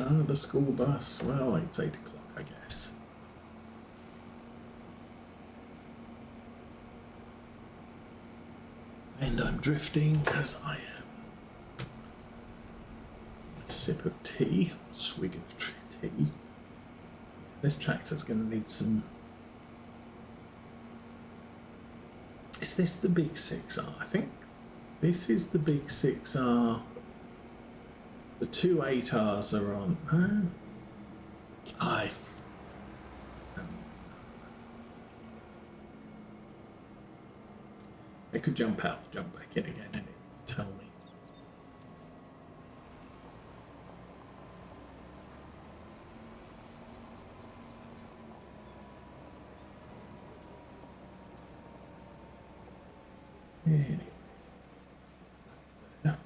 The school bus. Well, it's 8 o'clock, I guess. And I'm drifting because I am. A sip of tea, swig of tea. This tractor's going to need some. Is this the big 6R? I think this is the big 6R. The two 8Rs are on. I could jump out, jump back in again, and it would tell me. Anyway. Yeah.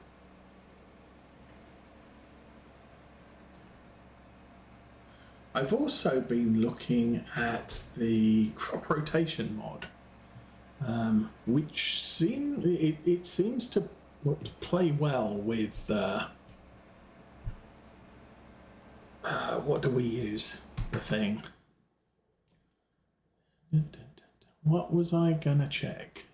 I've also been looking at the crop rotation mod, which seems to play well with what do we use? The thing. What was I gonna check?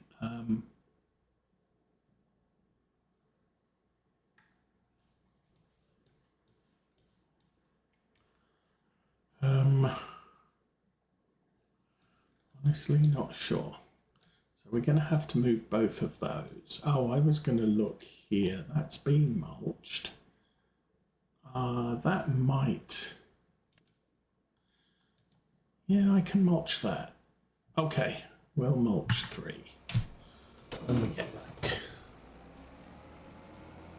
Honestly, not sure. So we're going to have to move both of those. Oh, I was going to look here. That's been mulched. That might. Yeah, I can mulch that. Okay, we'll mulch 3 when we get back.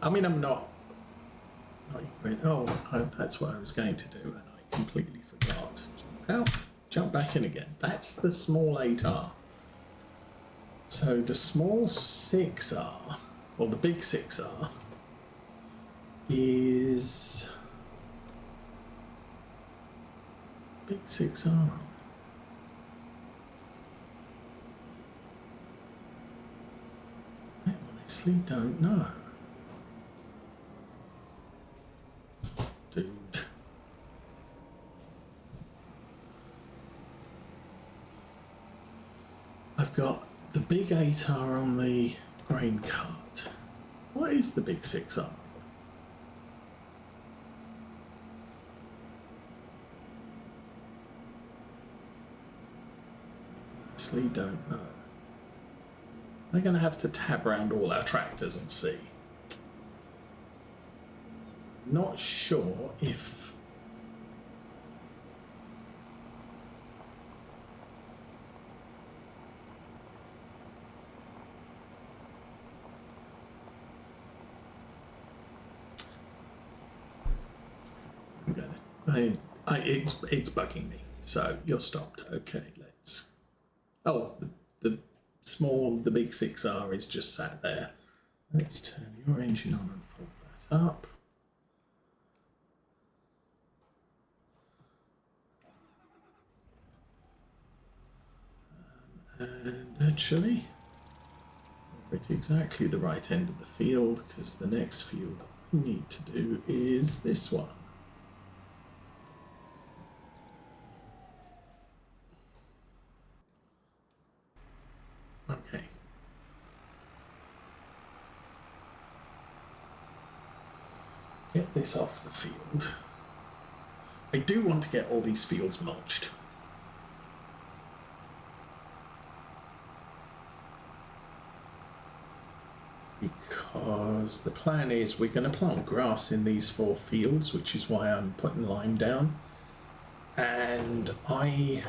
I mean, I'm not. Oh, that's what I was going to do, and I completely forgot. Jump out, jump back in again. That's the small 8R. So the small 6R, or the big 6R, is the big 6R. I honestly don't know. Dude. I've got the big 8R on the grain cart. What is the big 6R? Honestly, don't know. We're going to have to tab around all our tractors and see. Not sure if it's bugging me. So you're stopped. Okay, let's. Oh, the big 6R is just sat there. Let's turn your engine on and fold that up. And actually, we're at exactly the right end of the field, because the next field we need to do is this one. Okay. Get this off the field. I do want to get all these fields mulched. Because the plan is we're going to plant grass in these 4 fields, which is why I'm putting lime down. And I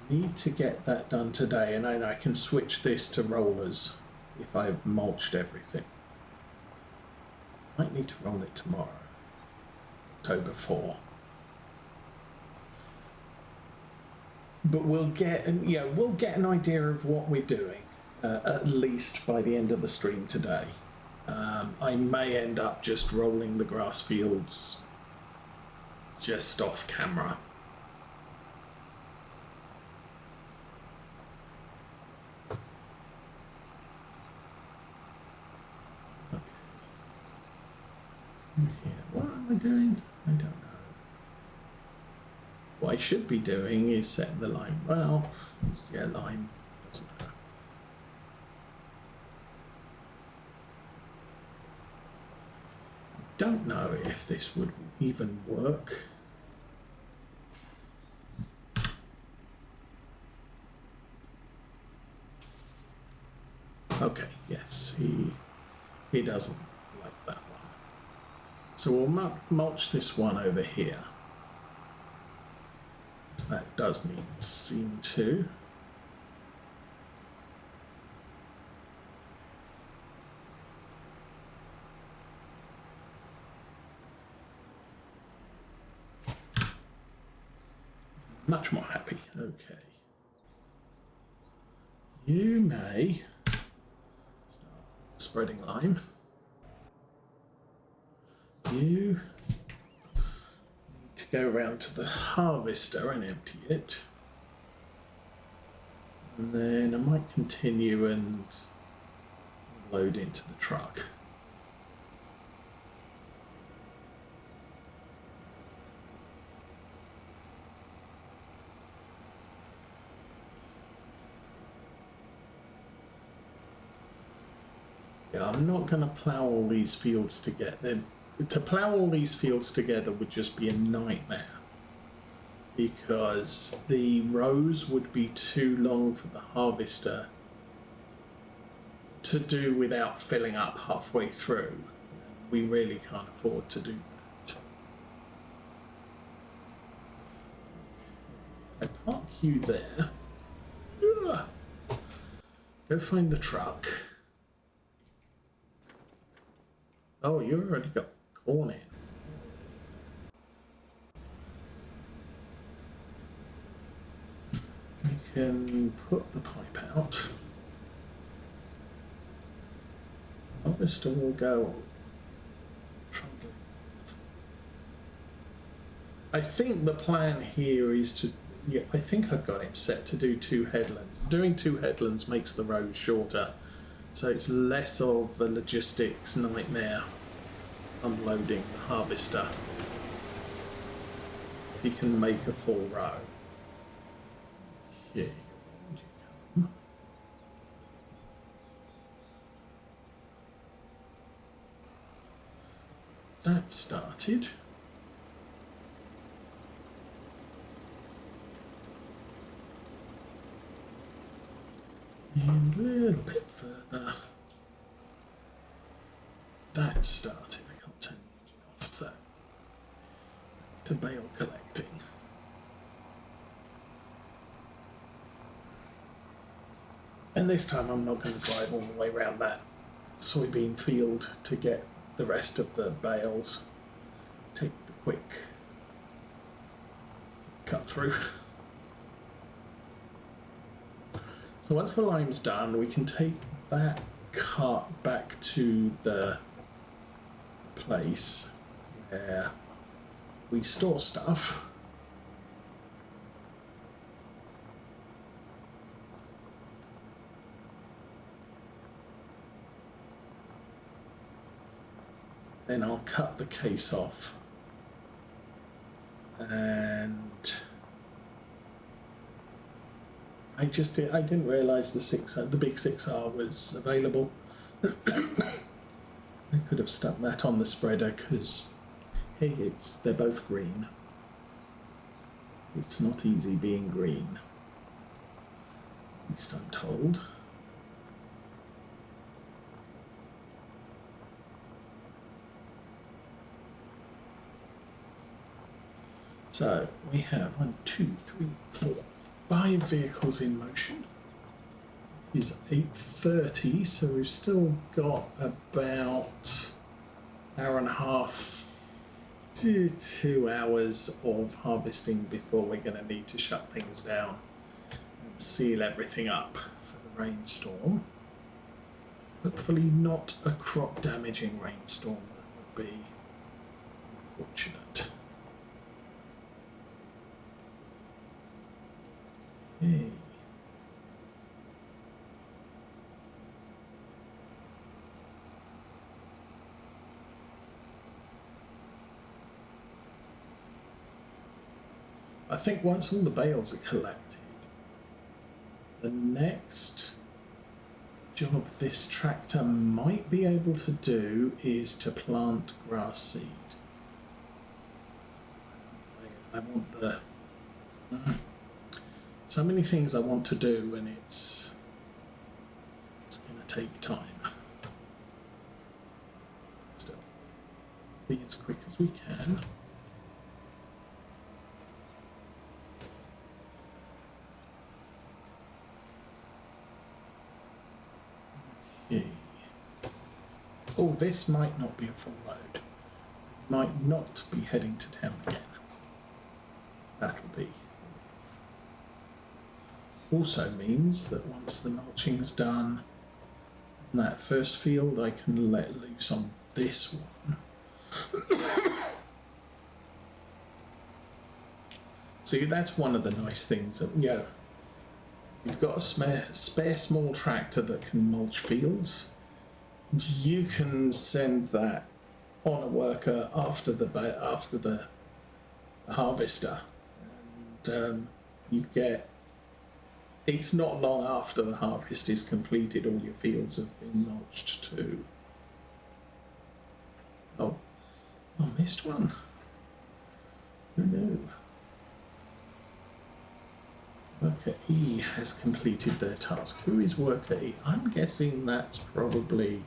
need to get that done today, and I can switch this to rollers if I've mulched everything. Might need to roll it tomorrow, October 4. But we'll get an idea of what we're doing at least by the end of the stream today. I may end up just rolling the grass fields just off camera. Okay. What am I doing? I don't know. What I should be doing is setting the line. Well, yeah, line doesn't matter. I don't know if this would even work. Okay, yes, he doesn't like that one. So we'll mulch this one over here. Because that does need seam too. Much more happy. Okay. You may start spreading lime. You need to go around to the harvester and empty it. And then I might continue and load into the truck. Yeah, I'm not going to plough all these fields together. To plough all these fields together would just be a nightmare, because the rows would be too long for the harvester to do without filling up halfway through. We really can't afford to do that. If I park you there, go find the truck. Oh, you already got corn in. We can put the pipe out. Harvester will go. I think the plan here is to, yeah, I think I've got him set to do 2 headlands. Doing 2 headlands makes the road shorter, so it's less of a logistics nightmare unloading the harvester. If he can make a full row. Yeah. That started. And a little bit further. That started. I can't turn the engine off, so to bale collecting. And this time I'm not going to drive all the way around that soybean field to get the rest of the bales. Take the quick cut through. So once the lime's done, we can take that cart back to the place where we store stuff. Then I'll cut the case off, and I didn't realise the big 6R was available. I could have stuck that on the spreader because, hey, they're both green. It's not easy being green, at least I'm told. So we have 1, 2, 3, 4, 5 vehicles in motion. It is 8:30, so we've still got about an hour and a half to 2 hours of harvesting before we're going to need to shut things down and seal everything up for the rainstorm. Hopefully not a crop damaging rainstorm. That would be unfortunate. Okay. I think once all the bales are collected, the next job this tractor might be able to do is to plant grass seed. I want the... So many things I want to do, and it's going to take time. Still, be as quick as we can. Okay. Oh, this might not be a full load. Might not be heading to town again. That'll be. Also means that once the mulching's done in that first field, I can let loose on this one. See, that's one of the nice things that, yeah, you've got a spare small tractor that can mulch fields. You can send that on a worker after the harvester, and you get. It's not long after the harvest is completed, all your fields have been mulched too. Oh, I missed one. Who knew? Worker E has completed their task. Who is Worker E? I'm guessing that's probably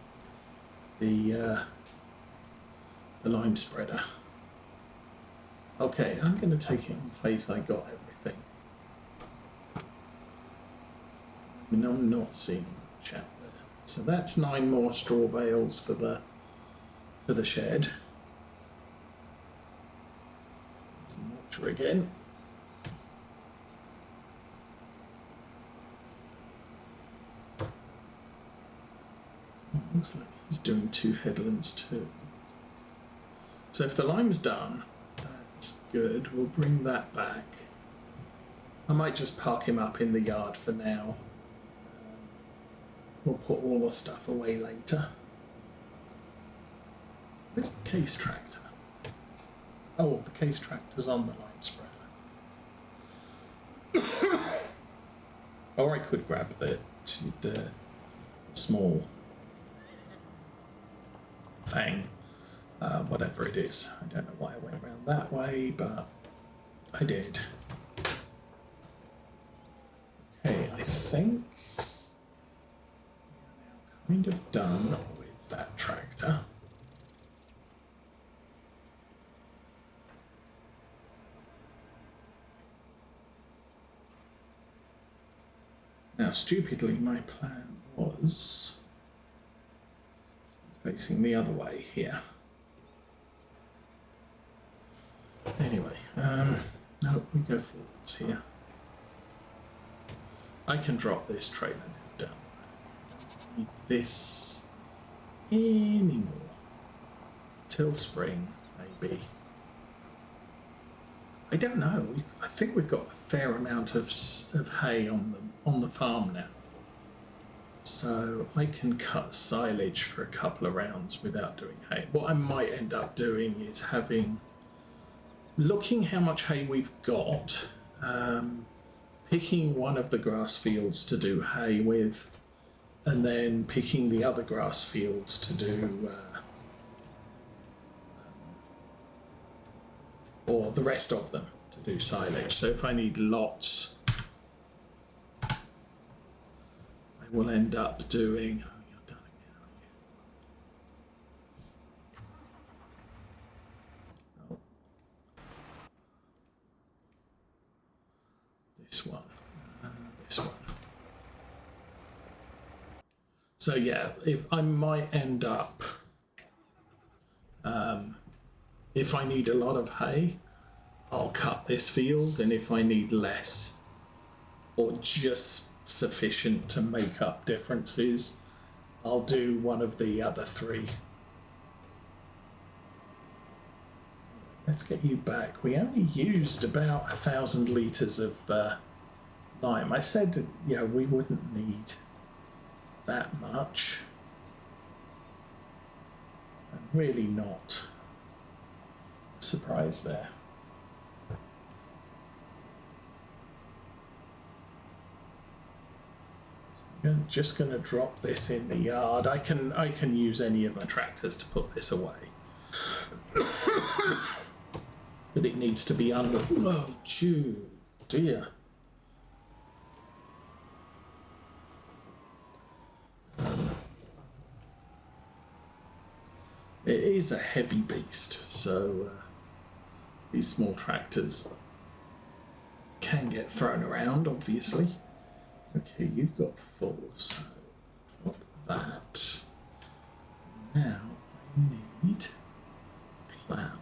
the lime spreader. Okay, I'm going to take it on faith I got everything. I mean, I'm not seeing much out there. So that's 9 more straw bales for the shed. It's the mulcher again. Looks like he's doing 2 headlands too. So if the lime's done, that's good. We'll bring that back. I might just park him up in the yard for now. We'll put all the stuff away later. Where's the case tractor? Oh, the case tractor's on the lime spreader. Or I could grab the small thing, whatever it is. I don't know why I went around that way, but I did. Okay, I think we're now kind of done with that tractor. Now, stupidly, my plan was facing the other way here. Anyway, no, we go forwards here. I can drop this trailer down. I don't need this anymore. Till spring, maybe. I don't know. I think we've got a fair amount of hay on the farm now, so I can cut silage for a couple of rounds without doing hay. What I might end up doing is looking how much hay we've got, picking one of the grass fields to do hay with, and then picking the other grass fields to do. Or the rest of them to do silage. So if I need lots, I will end up doing. Oh, you're done again, are you? Oh. This one. This one. So yeah, if I might end up. If I need a lot of hay, I'll cut this field, and if I need less, or just sufficient to make up differences, I'll do one of the other 3. Let's get you back. We only used about 1,000 litres of lime. I said, we wouldn't need that much. And really not. Surprise there. I'm just going to drop this in the yard. I can use any of my tractors to put this away. But it needs to be under... Oh, dear. It is a heavy beast, so these small tractors can get thrown around, obviously. Okay, you've got full, so drop that. Now I need plough.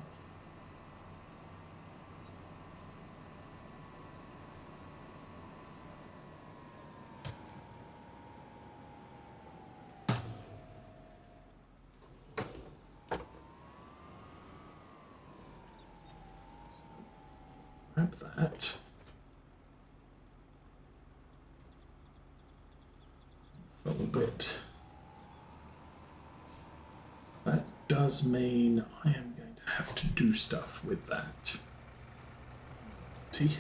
Grab that. Full bit. That does mean I am going to have to do stuff with that. See?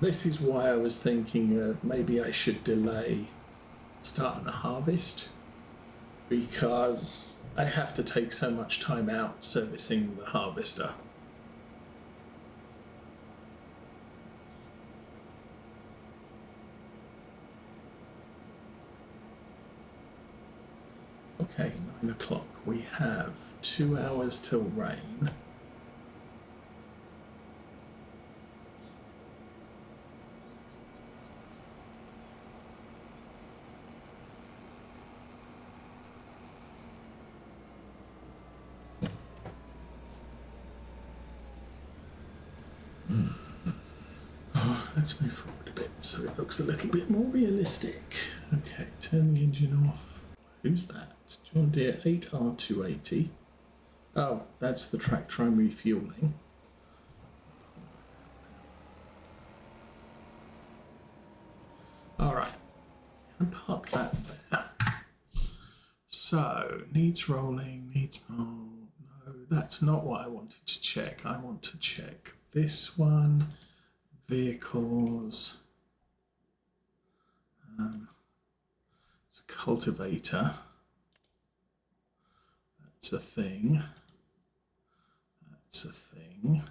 This is why I was thinking of maybe I should delay starting the harvest, because I have to take so much time out servicing the harvester. Okay, 9 o'clock. We have 2 hours till rain. Let's move forward a bit so it looks a little bit more realistic. Okay, turn the engine off. Who's that? John Deere 8R280. Oh, that's the tractor I'm refueling. Alright, I'm gonna park that there. So, needs rolling, needs mold. No, that's not what I wanted to check. I want to check this one. Vehicles. It's a cultivator. That's a thing. That's a thing.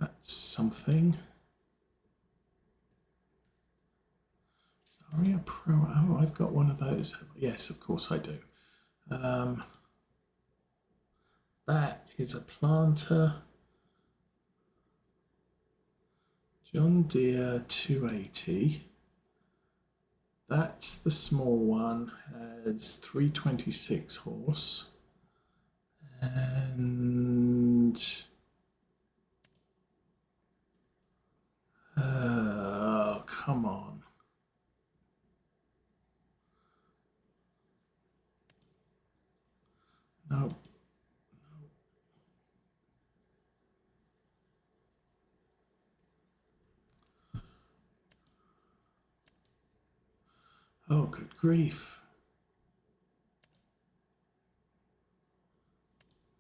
That's something. Sorry, a Pro. Oh, I've got one of those. Yes, of course I do. That is a planter. John Deere 280. That's the small one, has 326 horse. And oh, come on. Nope. Oh, good grief.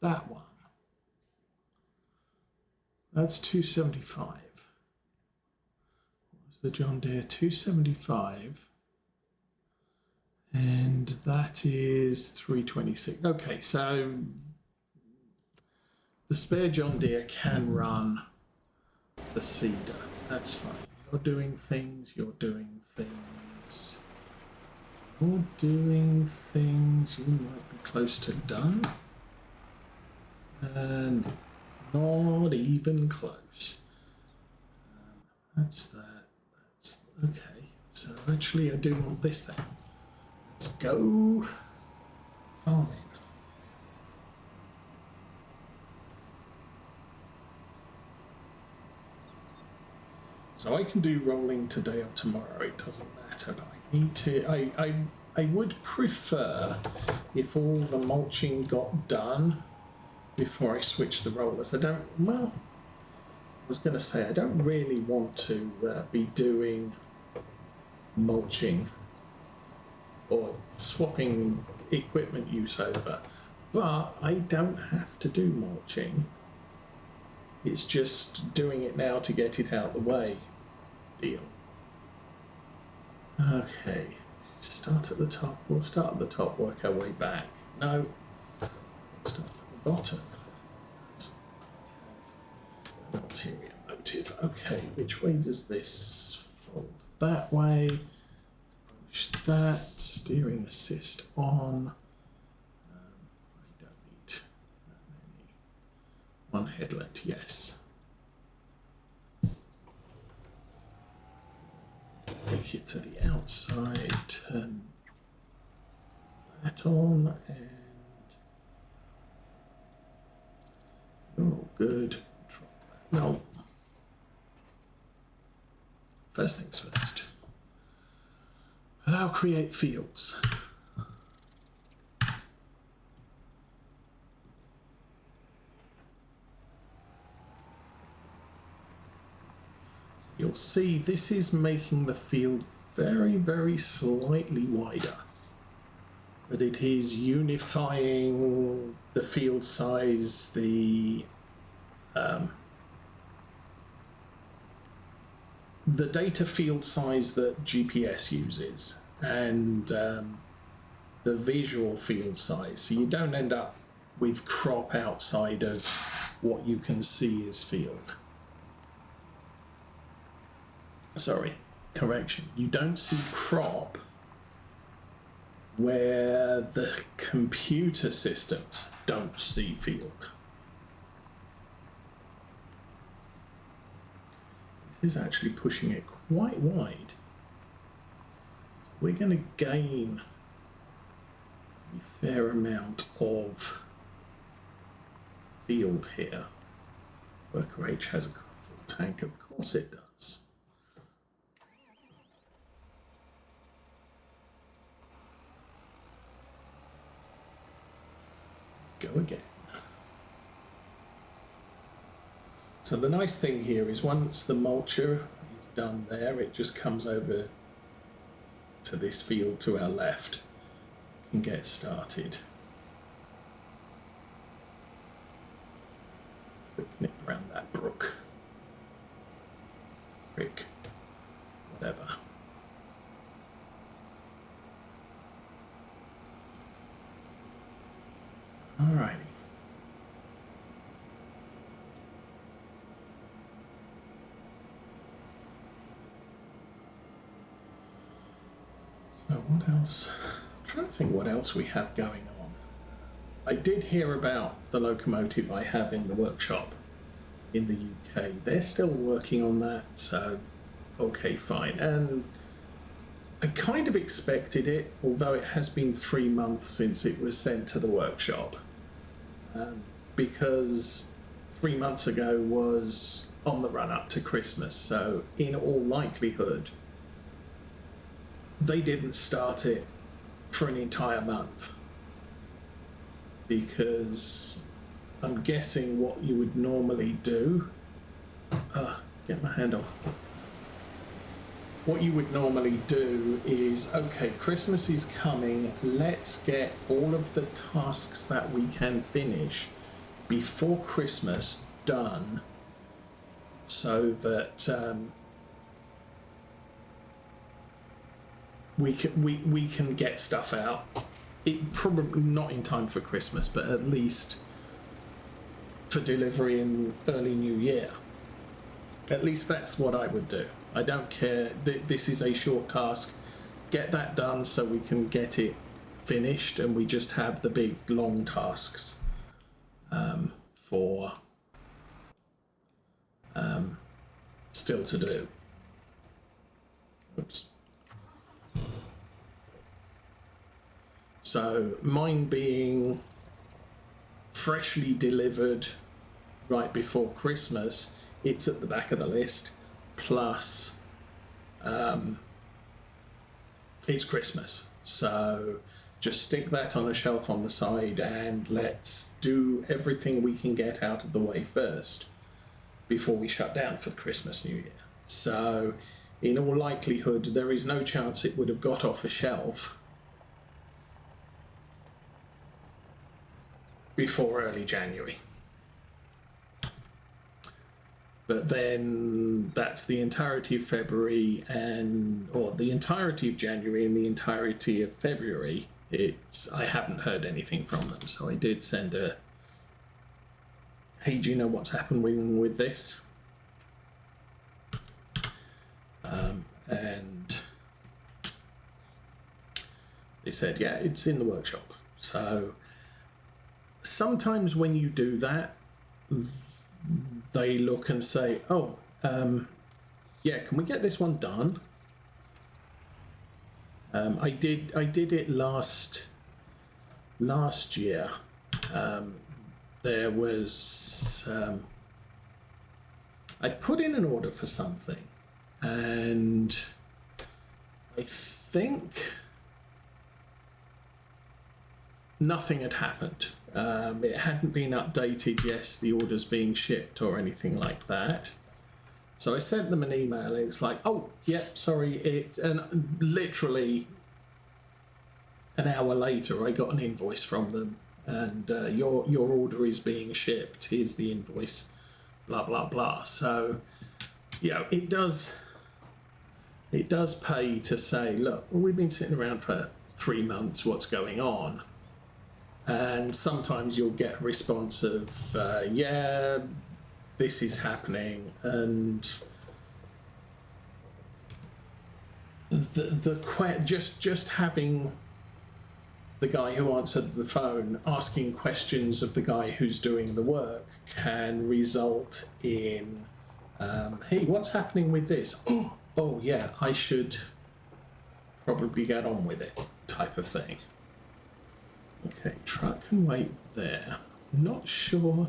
That one. That's 275. What was the John Deere? 275. And that is 326. Okay, so the spare John Deere can run the seeder. That's fine. You're doing things, you're doing things. You're doing things, you might be close to done. And not even close. That's that. That's okay. So actually I do want this thing. Let's go farming. So I can do rolling today or tomorrow, it doesn't matter, but I need to, I would prefer if all the mulching got done before I switch the rollers. I was going to say, I don't really want to be doing mulching or swapping equipment use over But I don't have to do mulching. It's just doing it now to get it out the way. Deal. Okay. Start at the top. We'll start at the top, work our way back. No. Start at the bottom. An ulterior motive. Okay, which way does this fold? That way. Push that. Steering assist on. I don't need that many. One headlight, yes. Take it to the outside, turn that on, and you're all good. Drop that. No. First things first. Allow create fields. You'll see this is making the field very, very slightly wider, but it is unifying the field size, the data field size that GPS uses, and the visual field size, so you don't end up with crop outside of what you can see as field. Sorry, correction. You don't see crop where the computer systems don't see field. This is actually pushing it quite wide. So we're going to gain a fair amount of field here. Worker H has a full tank, of course it does. Go again. So the nice thing here is once the mulcher is done there, it just comes over to this field to our left and get started. Quick nip around that brook. Creek. Whatever. Alrighty. So what else? I'm trying to think what else we have going on. I did hear about the locomotive I have in the workshop in the UK. They're still working on that, so okay, fine. And I kind of expected it, although it has been 3 months since it was sent to the workshop. Because 3 months ago was on the run up to Christmas, so in all likelihood they didn't start it for an entire month, because I'm guessing what you would normally do, get my hand off. What you would normally do is, okay, Christmas is coming, let's get all of the tasks that we can finish before Christmas done, so that we can get stuff out. It probably not in time for Christmas, but at least for delivery in early New Year. At least that's what I would do. I don't care. This is a short task. Get that done so we can get it finished, and we just have the big long tasks for still to do. Oops. So mine being freshly delivered right before Christmas, it's at the back of the list. Plus, it's Christmas, so just stick that on a shelf on the side and let's do everything we can get out of the way first before we shut down for Christmas, New Year. So in all likelihood, there is no chance it would have got off a shelf before early January. But then that's the entirety of February or the entirety of January and the entirety of February. I haven't heard anything from them. So I did send hey, do you know what's happened with this? And they said, yeah, it's in the workshop. So sometimes when you do that, they look and say, oh, yeah, can we get this one done? I did it last year. There was I put in an order for something, and I think nothing had happened. It hadn't been updated, yes, the order's being shipped or anything like that. So I sent them an email, and it's like, oh, yeah, sorry, and literally an hour later, I got an invoice from them, and your order is being shipped. Here's the invoice, blah blah blah. So, you know, it does pay to say, look, we've been sitting around for 3 months. What's going on? And sometimes you'll get a response of, yeah, this is happening, and just having the guy who answered the phone asking questions of the guy who's doing the work can result in, hey, what's happening with this? Oh yeah, I should probably get on with it, type of thing. Okay, truck can wait there. Not sure